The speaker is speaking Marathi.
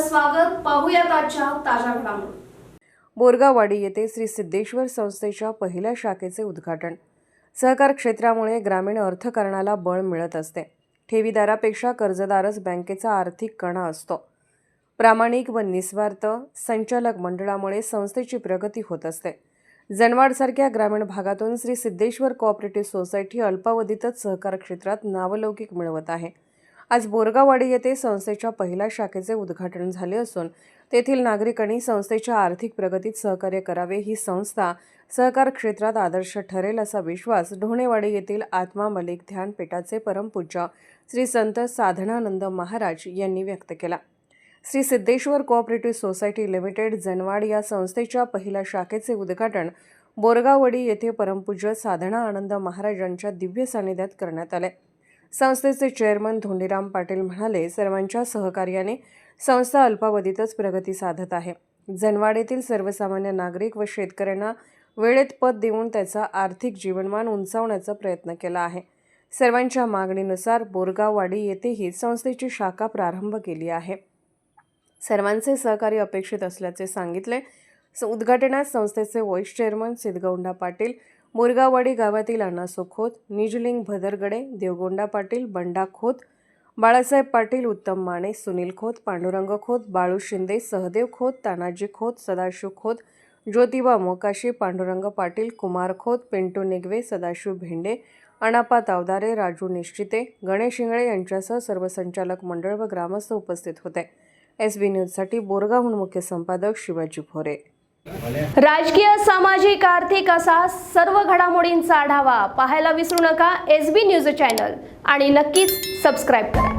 आपलं स्वागत. पाहूयात आजच्या ताज्या घडामोडी. बोरगाववाडी येथे श्री सिद्धेश्वर संस्थेच्या पहिल्या शाखेचे उद्घाटन. सहकार क्षेत्रामुळे ग्रामीण अर्थकारणाला बळ मिळत असते. ठेवीदारापेक्षा कर्जदारच बँकेचा आर्थिक कणा असतो. प्रामाणिक व निस्वार्थ संचालक मंडळामुळे संस्थेची प्रगती होत असते. जनवाडसारख्या ग्रामीण भागातून श्री सिद्धेश्वर कोऑपरेटिव्ह सोसायटी अल्पावधीतच सहकार क्षेत्रात नावलौकिक मिळवत आहे. आज बोरगाववाडी येथे संस्थेच्या पहिल्या शाखेचे उद्घाटन झाले असून तेथील नागरिकांनी संस्थेच्या आर्थिक प्रगतीत सहकार्य करावे. ही संस्था सहकार क्षेत्रात आदर्श ठरेल असा विश्वास ढोणेवाडी येथील आत्मा मलिक ध्यानपीठाचे परमपूज्य श्री संत साधनानंद महाराज यांनी व्यक्त केला. Shri Siddheshwar cooperative society limited Janwad या संस्थेच्या पहिल्या शाखेचे उद्घाटन बोरगाववाडी येथे परमपूज्य साधना आनंद महाराजांच्या दिव्य सानिध्यात करण्यात आले. संस्थेचे चेअरमन धोंडीराम पाटील म्हणाले, सर्वांच्या सहकार्याने संस्था अल्पावधीतच प्रगती साधत आहे. जनवाड येथील सर्वसामान्य नागरिक व शेतकऱ्यांना वेळेत पत देऊन त्याचा आर्थिक जीवनमान उंचावण्याचा प्रयत्न केला आहे. सर्वांच्या मागणीनुसार बोरगाववाडी येथेही संस्थेची शाखा प्रारंभ केली आहे. सर्वांचे सहकार्य अपेक्षित असल्याचे सांगितले. उद्घाटनात संस्थेचे व्हाईस चेअरमन सिद्धगौंडा पाटील, बोरगाववाडी गावातील अण्णासो खोत, निजलिंग भदरगडे, देवगोंडा पाटील, बंडा खोत, बाळासाहेब पाटील, उत्तम माने, सुनील खोत, पांडुरंग खोत, बाळू शिंदे, सहदेव खोत, तानाजी खोत, सदाशिव खोत, ज्योतिबा मोकाशी, पांडुरंग पाटील, कुमार खोत, पिंटू निगवे, सदाशिव भेंडे, अनापा तावदारे, राजू निश्चिते, गणेश इंगळे यांच्यासह सर्व संचालक मंडळ व ग्रामस्थ उपस्थित होते. SB न्यूजसाठी बोरगावहून मुख्य संपादक शिवाजी भोरे. राजकीय, सामाजिक, आर्थिक असा सर्व घडामोडींचा आढावा पाहायला विसरू नका SB न्यूज चॅनल आणि नक्कीच सबस्क्राईब करा.